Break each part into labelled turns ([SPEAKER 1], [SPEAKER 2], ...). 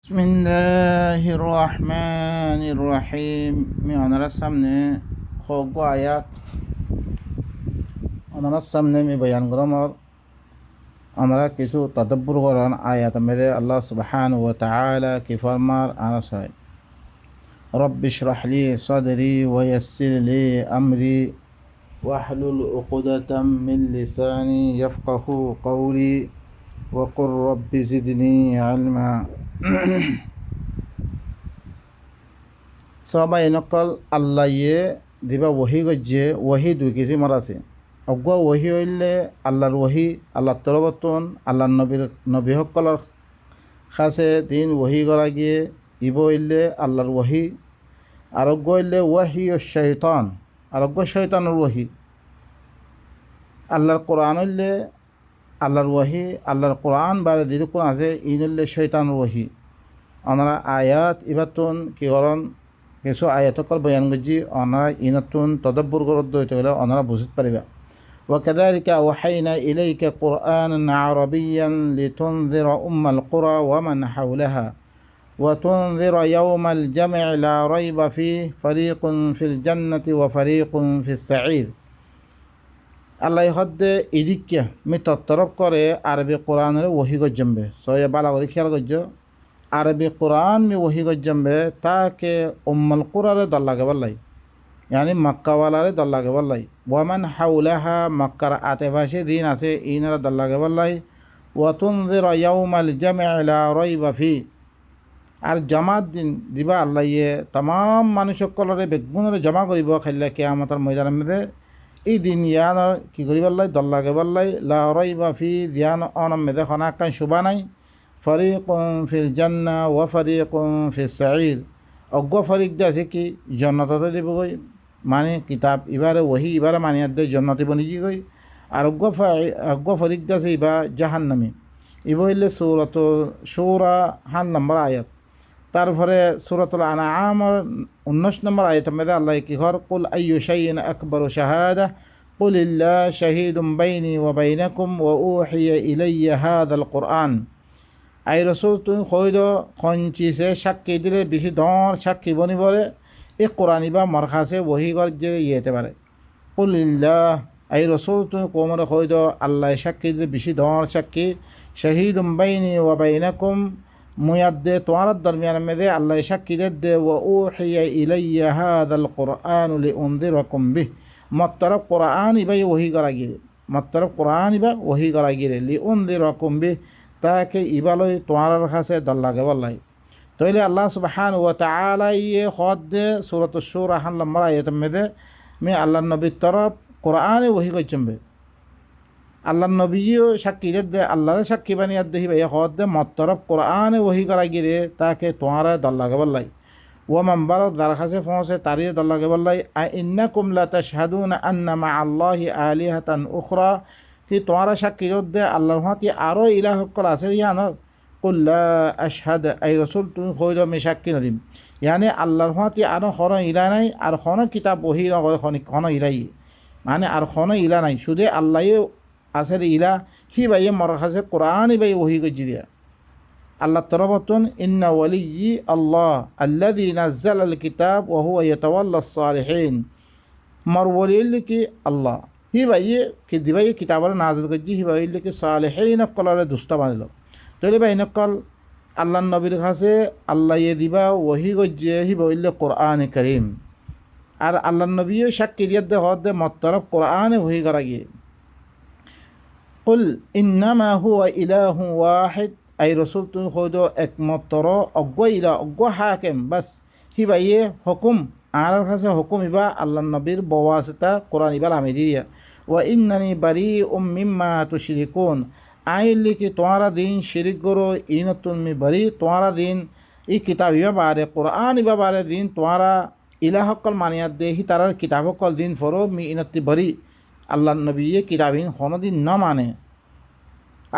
[SPEAKER 1] বিসমিল্লাহির রহমানির রহিম। ওনার সামনে হোক আয়াত ওনার সামনে আমি বয়ান করম। আমরা কিছু তদব্বর করান আয়াত মেরে আল্লাহ সুবহানাহু ওয়া তাআলা কি ফরমার আনাসায় রব্বি ইশরাহ লি সাদরি ওয়া ইয়াসসির লি আমরি ওয়াহলুল উকদাতাম মিন লিসানি ইয়াফকাহু কওলি ওয়া কুর রব্বি জিদনি ইলমা। সবাই নকল আল্লাহ দিবা ওহি গজ্জে ওহি দুই কিছু আছে। অজ্ঞ ওহি হইলে আল্লাহর ওহি আল্লাহর তরবতন আল্লাহর নবী সকলের কাছে দিন ওহি করা গিয়ে ইব হইলে আল্লাহর ওহি। আরোগ্য হইলে ওয়াহি ও শৈতান আরোগ্য শৈতানের ওহি। আল্লাহর কোরআন হইলে আল্লাহর ওহি আল্লাহর কোরআন বারে যেরকম আছে ইন হইলে শৈতানের ওহি। ওনারা আয়াত ইবাতুন কি করেন কিছু আয়াতকল বয়ান করছি ওনারা ইনাতুন তদব্বর করতে হইতে গেলে ওনারা বুঝতে পারিবা। وكذلك أوحينا إليك قرآنا عربيا لتنذر أم القرى ومن حولها وتنذر يوم الجمع لا ريب فيه فريق في الجنة وفريق في السعير। আল্লাহ হদ্দে ইদিকে তরফ করে আরবি কোরআনের ওহি গজ্জম্বে সয়ে বালা করে খেয়াল গজ্জ আরবি কোরআন में वही गज्जम्बे ताकि उम्मल कुरारे दल्ला के बल्लाई यानी मक्का वालारे दल्ला के बल्लाई वमन हाउलाहा मक्कर आतेफाशे दीन आसे इनरा दल्ला के बल्लाई वतुनज़िर यौमल जमअ ला रैब फी। আর জামাত দিন দিবা আল্লাহ तमाम মানুষসকলরে বেগুনরে জমা করিব খাইলে কিয়ামতের ময়দানের মধ্যে এই দিন ইয়ান কি করিব আল্লাহ দল্লা के বল্লাই লা রাইবা ফি দিয়ান অনম মধ্যে খানা কান শুবা নাই। ফরিকুন ফিল জান্নাহ ওয়া ফরিকুন ফিস সাঈর। অজ্ঞ ফরিক আছে কি জন্নততে দিব গই মানে কিতাব এবারে ওহি এবারে মানিয়াত দে জন্নতে বনিজি গই। আর অজ্ঞ ফরিক আছে ইবা জাহান্নামী। ইব হইলে সূরাতুল শুরা 7 নম্বর আয়াত। তারপরে সূরাতুল আনআম 19 নম্বর আয়াতের মধ্যে আল্লাহ কি কর কুল আইয়ু শাইইন আকবারু শাহাদা কুলিল্লাহ শাহীদুম বাইনি ওয়া বাইনাকুম ওয়া উহিয়া ইলাইয়া হাযাল কুরআন। আই রসুল তুমি কইদ খঞ্চিছে সাক্ষী দিলে বেশি ধর সাক্ষী বনি বলে এই কোরআনি বা মরখাসে ওহি কর যে ইয়েতে পারে কুলিল্লাহ। আই রসুল তুমি কোমরে কইদ আল্লাহ সাক্ষী দিলে বেশি ধর সাক্ষী শাহীদুম বাইনি ওয়া বাইনাকুম মুয়াদ্দে তোমার দরমিয়ান মেদে আল্লাহ সাক্ষী দে ওয়া উহিয়া ইলাইয়া হাযাল কুরআন লিউনযিরাকুম বিহ। মতরফ কোরআন ইবাই ওহি করা গিয়ে মতরফ কোরআন ইবা ওহি করা গিয়ে লিউনযিরাকুম বিহ তাকে ইবালই তোমার কাছে দল্লাগে বললাই। তাইলে আল্লাহ সুবহানাহু ওয়া তাআলা খদ্দে সূরাতুশ শুরা 8 নম্বর আয়াতের মধ্যে মে আল্লাহ নবীর তরফ কোরআনে ওহি করছম্বে আল্লাহ নবীও সাক্ষী দে আল্লাহর সাক্ষী বানিয়ে দেহি ভাই খদ্দে মতরফ কোরআনে ওহি করা গিয়ে তাকে তোমার দল্লাগে বললাই। ও মাম্বারত যার কাছে পৌঁছে তারই দল্লাগে বললাই। ইন্নাকুম লা তাশহাদুনা আন্না মা আল্লাহি আলিহাতান উখরা কি তোমার সাক্ষী দে আল্লাহর হাতে আরও ইলাহ সকল আছে ইয়ানোর কুল্লা আশহাদ। এই রসুল তুমি কইল আমি সাক্ষী নদিম ইয়ানি আল্লাহর হাতে আরও খন ইলা নাই আর খন কিতাব বহি নকরে খন ইলাই মানে আর খন ইলা নাই শুধু আল্লাহ আছে ইলা সি বাইয়ে মর কাছে কোরআন বাই ওহি গজি দিয়া আল্লাহ তরফতুন ইন্না ওয়ালিয়্যি আল্লাহ আল্লাযী নাযালাল কিতাব ওয়া হুয়া ইয়াতাওয়াল্লাস সালিহিন। মর ওয়ালি কি আল্লাহ হি ভাইয়ে কি দিবাই কিতাবের নাজিল করছি হি ভাইলে কি সালেহীন কলারে দুষ্টা বানিল। তাহলে ভাই নকল আল্লাহ নবীর কাছে আল্লাহ দিবা ওহি গজ্জে হি ভাইলে কোরআন করিম আর আল্লাহ নবীও সাক্ষী দিয়ে দে হদ দে মতরফ কোরআনে ওহি করা গিয়ে কুল ইন্নামা হুয়া ইলাহু ওয়াহিদ। আই রসুল তুমি কইদ একমাত্র অজ্ঞ ইলা অজ্ঞ হাকিম বাস হি ভাইয়ে হুকুম আর কাছে হুকুম ইবা আল্লাহ নবীর বওয়াসিতা কোরআন ইবা আমি দিয়া ওয়া ইন্নানি বারিউম মিম্মা তুশরিকুন। আইলি কি তোমারা দিন শিরিক করো ইন তুমি বারি তোমারা দিন ই কিতাব ইবা বারে কোরআন ইবা বারে দিন তোমারা ইলাহকল মানিয়াত দে হি তারার কিতাবকল দিন ফরো মি ইনতি বারি আল্লাহ নবী কিতাবিন হনদিন ন মানে।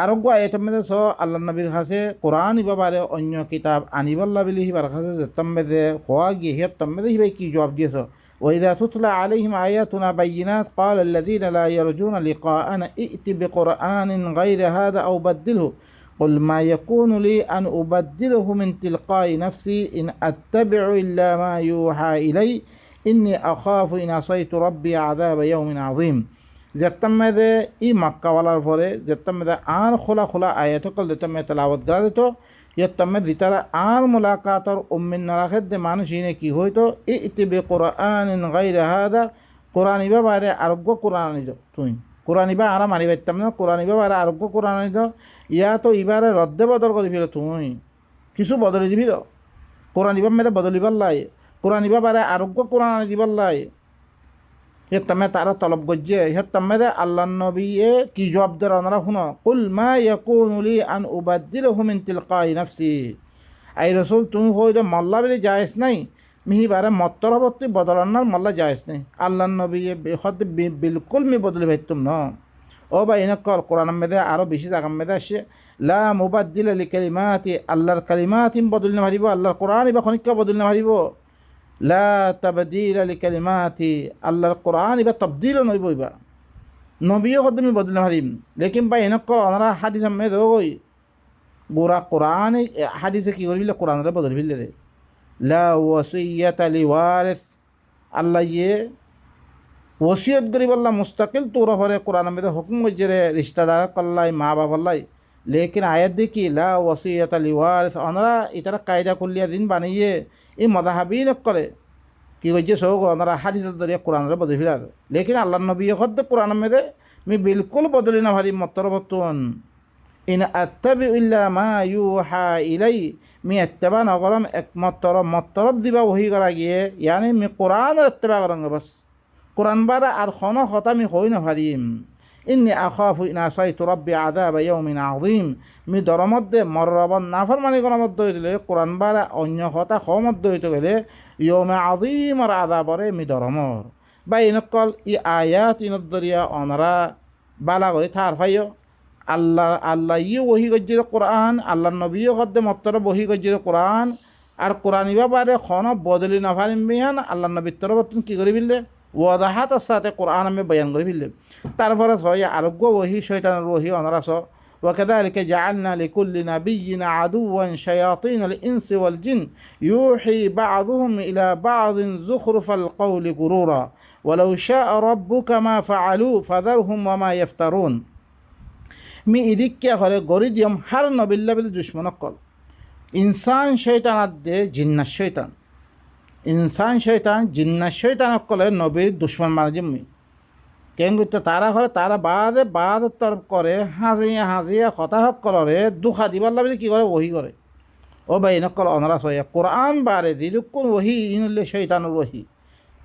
[SPEAKER 1] আরোগ্য আয়াতের মধ্যে স আল্লাহ নবীর কাছে কোরআন ইবা বারে অন্য কিতাব আনিবাল্লা বিলি হিবার কাছে যেতাম মেদে খোয়া গিয়ে হেতাম মেদে হিবাই কি জবাব দিয়েছ। وإذا تتلى عليهم آياتنا بينات قال الذين لا يرجون لقاءنا ائت بقرآن غير هذا أو بدله قل ما يكون لي أن أبدله من تلقاء نفسي إن أتبع إلا ما يوحى إلي إني أخاف إن عصيت ربي عذاب يوم عظيم. যেতাম্মেদে ই মক্কাওয়ালার পরে যেতাম্মেদে আর খোলা খোলা আয়াতকল যেতাম্মে তেলাওয়াত করা দিত ইয়তাম্মে দিতারা আর মুলাকাতর উম্মিন নারাখেদ দে মানুষ ইনে কি হইতো ইতিবে কোরআনিন গায়রে হাদা কোরআন ইবা বাইরে আরোগ্য কোরআন আনিজ তুই কোরআন ইবা আরা মারি পাইতাম না কোরআন ইবা বাইরে আরোগ্য কোরআন আনিজ ইয়া তো ইবারে রদ্দে বদল করে ফেলো তুই কিছু বদলে দিবি তো কোরআন ইবা মেয়েদের বদলিবার লাই কোরআন ইবা বাইরে আরোগ্য কোরআন আনি দিবার লাই হেতামে তারা তলব গজ্জে হেতামে আল্লাহ নবী কি জবাব দেয় ওনারা শুনো কুল মা ইয়াকুনু লি আন উবাদদিলহু মিন তিলকাই নাফসি আই রসুল তুমি হইলে মল্লা বলে জায়েজ নাই মিহি বারে মত্তরবর্তী বদলান্নার মল্লা জায়েজ নাই আল্লাহ নবী হদ বিলকুল মি বদলি ভাইতুম ন ও বা ইনকল কোরআন মেদে আরও বেশি জায়গা মেদে আসে লা মুবাদ্দিলা লি কালিমাতি আল্লাহর কালিমাতিম বদলি না ভারিব আল্লাহর কোরআন ইবা খনিকা বদলি না ভারিব লা তাবদীলা লি কালিমাতি আল্লাহর কোরআন ইবা তবদিল নইব ইবা নবীও হদমি বদলি না ভারিম লেকিন বা ইনকল ওনারা হাদিস মেদে ওই গোরা কোরআন হাদিসে কি করবিলে কোরআনরে বদলি ফেললে রে লা ওয়াসিয়াতা লিওয়ারিস আল্লাহ ইয়ে ওসিয়ত গরিব আল্লাহ মুস্তাকিল তোর হরে কোরআন মেদে হুকুম গজ্জরে রিশতাদার কল্লাই মা বাবাল্লাই লেকিন আয়াত দেখি লা ওয়াসিয়াতা লিওয়ারিস ওনারা ইতারা কায়দা কুল্লিয়া দিন বানিয়ে এই মদাহাবিন করে কি গজ্জে সৌগ ওনারা হাদিসের দরিয়া কোরআনরে বদলি ফেলার লেকিন আল্লাহ নবী হদ কোরআন মেদে মি বিলকুল বদলি না ভারি মত্তরবর্তন ইন আত্তাবি ইল্লা মা ইউহা ইলাই মি আত্তাবা নগরম মত্তরব দিবা ওহি করা গিয়ে ইয়ানি মি কোরআন আত্তাবা করঙ্গ বাস কোরআন বারা আর খন কথা মি হই না ভারিম ইন্নি আখাফু ইন আসাইতু রাব্বি আযাব ইয়াউমিন আযীম মি দরমদ্দে মররবন নাফরমানি কোন মধ্যে হইলে কোরআন বারা অন্য কথা খমদ্দে হইতে গেলে ইয়াউমে আযীমর আযাবরে মি দরমর বা ইনকল ই আয়াত ইনদরিয়া অনরা বালা করে থার ফাইও আল্লাহ ইয়ে ওহি গজ্জির কোরআন আল্লাহ নবীও হদ্দে মত্তর বহি গজ্জির কোরআন আর কোরআন ইবা বারে খন বদলি না ফারিম বিহান আল্লাহ নবীর তরফতুন কি করে ফেললে ওয়াদাহাতের সাথে কোরআন আমি বয়ান করে ফেললে তারপরে হয় আরোগ্য ওহি শয়তানের ওহি অনারাস وكذلك جعلنا لكل نبي عدوا شياطين الإنس والجن يوحي بعضهم إلى بعض زخرف القول غرورا ولو شاء ربك ما فعلوا فذرهم وما يفترون মি ইদিক্যা করে গরি দিয়ম হার নবিল্লা বলে দুশ্মনক কল ইনসান শৈতানাত দে জিন্নাস শৈতান ইনসান শৈতান জিন্নাস শৈতানক কলে নবীর দুশ্মন মানে জমি কেন করতে তারা ঘরে তারা বাদ তরফ করে হাজিয়া হতাহক কলরে দুখা দিবাল্লা বলে কি করে ওহি করে ও বা ইনকল অনরাস হইয়া কোরআন বারে দিলুকুন ওহি ইনুল্লে শৈতানুর ওহি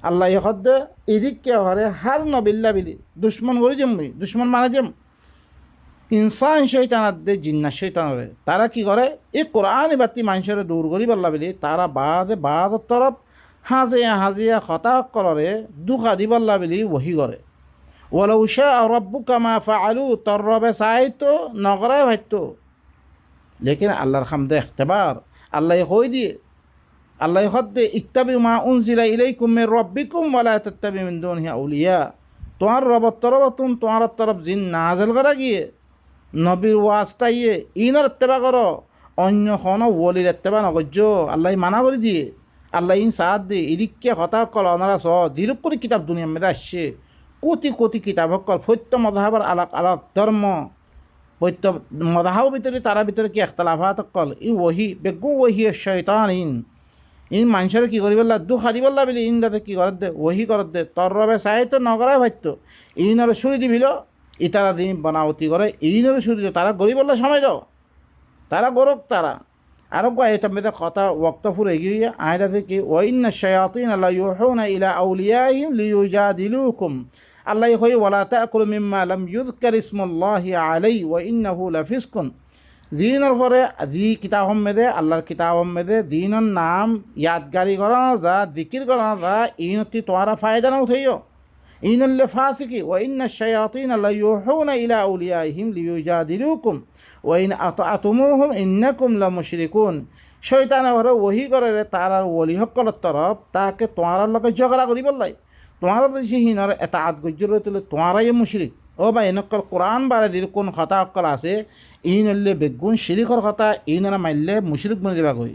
[SPEAKER 1] আল্লাহ হদ্দে ইদিক্যা ঘরে হার নবিল্লা বিলি দুশ্মন গরি জমি দুশ্মন মানে জম ইনসান শৈতানাত দে জিন্নাস শৈতানরে তারা কি করে এই কোরআন বাতি মানুষের দূর করি পাল্লা বলি তারা বাদ তরফ হাজিয়া হতাহক কলরে দুখা দিবাল্লা বলি ওহি করে ওয়ালাউ শাআ রাব্বুকা মা ফাআলু তোর রবে চাইতো নগরায় ভাইতো লেকিন আল্লাহর খামদে ইখতিবার আল্লাহ কই দিয়ে আল্লাহ হদ্দে ইত্তাবিউ মা উনজিলা ইলাইকুম মির রাব্বিকুম ওয়া লা তাত্তাবিউ মিন দুনিহি আউলিয়া তোমার রবের তরফতুন তোমার তরফ জিন নাযিল করা গিয়ে নবীর ওয়াস্তাইয়ে ইনর ইত্তেবা করো অন্য কোনো ওলির ইত্তেবা নগজ্য আল্লাহ মানা করে দিয়ে আল্লাহ ইন সাথ দিয়ে এদিককে হতা কল অনারা স দিরুপ করে কিতাব দুনিয়ার মেয়েদে আসছে কোটি কিতাব হকল সত্য মদাহাবার আলাক ধর্ম সত্য মদাহাব ভিতরে তারা ভিতরে কি এখতলাফাত কল ই ওহি বেগু ওহি শয়তান ইন মানুষের কি করি বললা দুঃখ হারি বললা বলি ইন দাতে কি করত দে ওহি করত দে তোর রবে চাইতো নগরায় ভাইতো ইনর সুরি দিবিল ইতারা দিন বনাবতি করে ইনর সুরি তারা গরিব বললে সময় দাও তারা গরক তারা আরো এটা মেয়েদের কথা ওয়াক্তফুর এগিয়ে আয়দা থেকে ওয়াইন্না শায়াতিন আল্লাহ ইউহুনা ইলা আউলিয়াহিম লিয়ুজাদিলুকুম আল্লাহ কই ওয়ালা তাকুলু মিম্মা লাম ইউযকার ইসমুল্লাহি আলাইহি ওয়া ইন্নাহু লাফিসকুন জিনের পরে জি কিতাব মেদে আল্লাহর কিতাব মেদে দিনের নাম ইয়াদগারি করানো যা জিকির করানো যা ইনতি তোমারা ফায়দা না উঠাইও ইনল্লে ফাসিকি ওয়া ইন্না শায়াতিন লা ইউহুনা ইলা আউলিয়াহিম লিয়ুজাদিলুকুম ওয়া ইন আতাতুমুহুম ইন্নাকুম লামুশরিকুন শয়তান ওরা ওহি করে তার ওলি হকলের তরফ তাকে তোমার লগে ঝগড়া করি বললাই তোমার যদি হিনর এটা আত গজ্জর তুলে তোমারাই মুশরিক ও বা এনেকল কোরআন বারে দিল কোন কথা অক্কল আছে ইন হলে বেগুন শিরিকর কথা ইনরা মারলে মুশরিক বনে দিবা কই